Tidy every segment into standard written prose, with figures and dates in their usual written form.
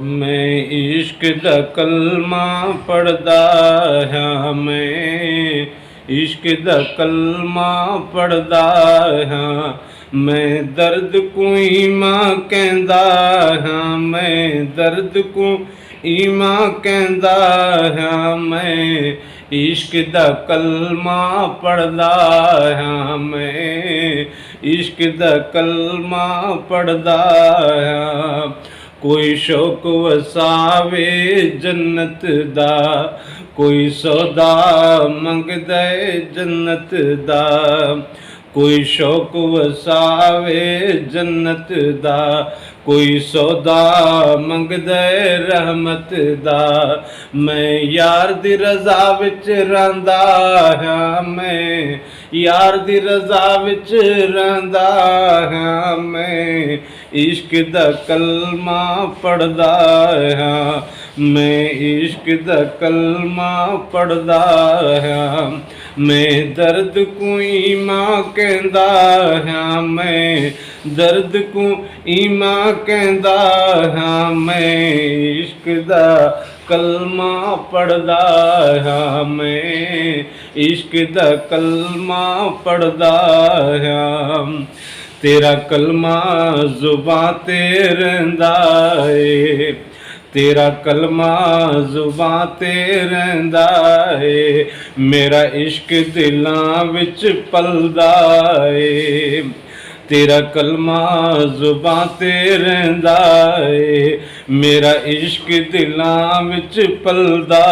मैं इश्क दा कलमा पढ़दा हाँ, मैं इश्क दा कलमा पढ़दा हाँ, मैं दर्द को ईमां कहंदा हाँ, मैं दर्द को ईमां कहंदा हाँ, मैं इश्क दा कलमा पढ़दा हाँ, मैं इश्क दा कलमा पढ़दा हाँ। कोई शौक वसावे जन्नत दा, कोई सौदा मंगदे जन्नत दा, कोई शौक वसावे जन्नत दा, कोई सौदा मंगदे रहमत दा। मैं यार दी रज़ा विच रहिंदा हाँ, मैं यार दी रज़ा विच रहिंदा हाँ, मैं इश्क दा कलमा पढ़दा हाँ, मैं इश्क दा कलमा पढ़दा हाँ, मैं दर्द को ईमां कहंदा हाँ, मैं दर्द को ईमां कहंदा हाँ, मैं इश्क दा कलमा पढ़दा हाँ, मैं इश्क दा कलमा पढ़दा हाँ। तेरा कलमा जुबां ते रहिंदा है, तेरा कलमा जुबां ते रहिंदा है, मेरा इश्क दिलां विच पलदा है। तेरा कलमा जुबां ते रहिंदा है, मेरा इश्क दिलां विच पलदा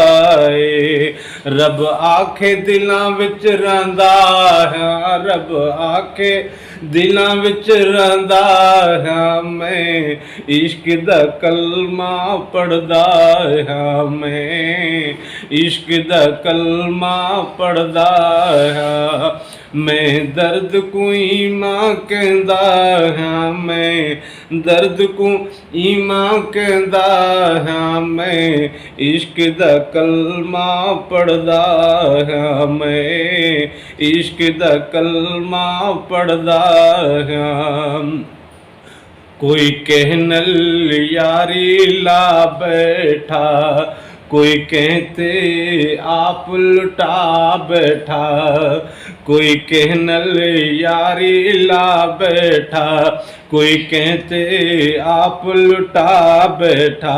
है। रब आखे दिलां विच रहिंदा हाँ, रब आखे दिलां विच रहिंदा हाँ, मैं इश्क दा कलमा पढ़दा हाँ, मैं इश्क दा कलमा पढ़दा हाँ, मैं दर्द को ईमां कहंदा हाँ, मैं दर्द को ईमां कहंदा हाँ, मैं इश्क दा कलमा पढ़दा हाँ, मैं इश्क दा कलमा पढ़दा हाँ। कोई कहनल यारी ला बैठा, कोई कहते आप लुटा बैठा, कोई कहनल यारी ला बैठा, कोई कहते आप लुटा बैठा।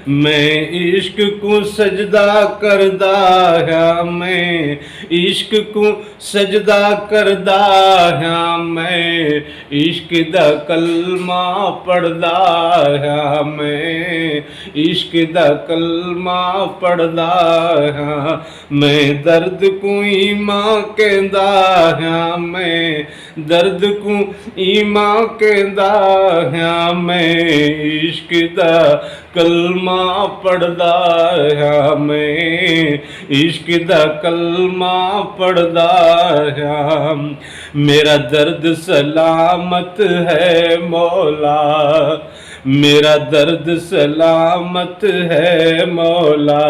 मैं इश्क को सजदा करदा हाँ, मैं इश्क को सजदा करदा हाँ, मैं इश्क दा कलमा पढ़दा हाँ, मैं इश्क दा कलमा पढ़दा हाँ, मैं दर्द को ईमां कहंदा हाँ, मैं दर्द को ईमां कहंदा हाँ, मैं इश्क दा कलमा पढ़दा हाँ, मैं इश्क दा कलमा पढ़दा हाँ। मेरा दर्द सलामत है मौला, मेरा दर्द सलामत है मौला,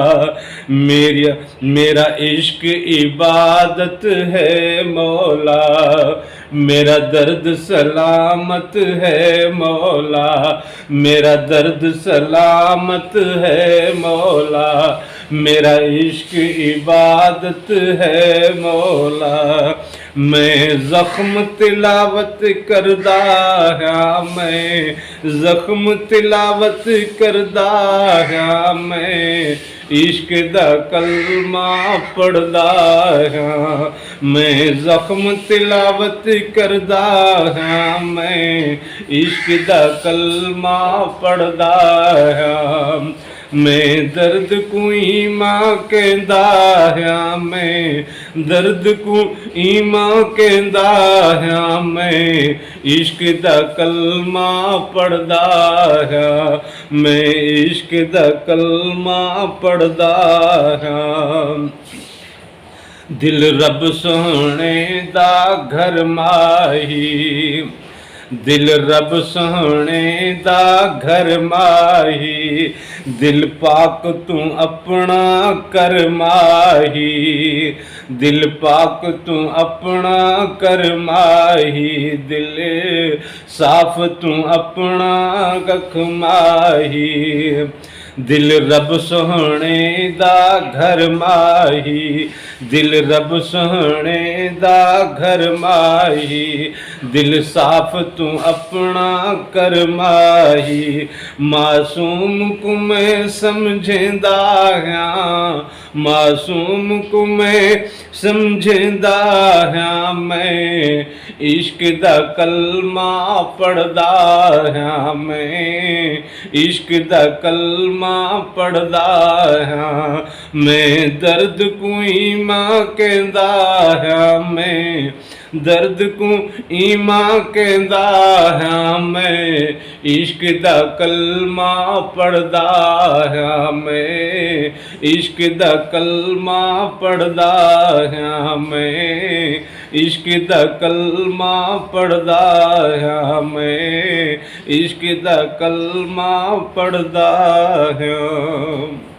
मेरा इश्क इबादत है मौला, मेरा दर्द सलामत है मौला, मेरा दर्द सलामत है मौला, मेरा इश्क इबादत है मौला। मैं ज़ख्म तिलावत करदा हाँ, मैं ज़ख्म तिलावत करदा हाँ, मैं इश्क दा कलमा पढ़दा हाँ, मैं ज़ख्म तिलावत करदा हाँ, मैं इश्क दा कलमा पढ़दा हाँ। मैं दर्द को ईमां कहंदा हाँ, मैं दर्द को ईमां कहंदा हाँ, मैं इश्क दा कलमा पढ़दा हाँ, मैं इश्क दा कलमा पढ़दा हाँ। दिल रब सोहणे दा घर माही, दिल रब सोहणे दा घर माही, दिल पाक तू अपना कर माही, दिल पाक तू अपना कर माही, दिल साफ तू अपना कख माही। दिल रब सोहणे दा घर माही, दिल रब सोहणे दा घर माही। दिल साफ तू अपना कर माही, मासूम को मैं समझेंदा हाँ, मासूम को मैं समझेंदा हाँ। मैं इश्क दा कलमा पढ़दा हाँ, मैं इश्क दा कलमा पढ़दा हाँ। मैं दर्द को ईमां कहंदा हाँ, मैं दर्द को ईमां कहंदा हाँ। मैं इश्क दा कलमा पढ़दा हाँ, मैं इश्क दा कलमा पढ़दा हाँ। मैं इश्क दा कलमा पढ़दा हाँ, मैं इश्क दा कलमा पढ़दा हाँ।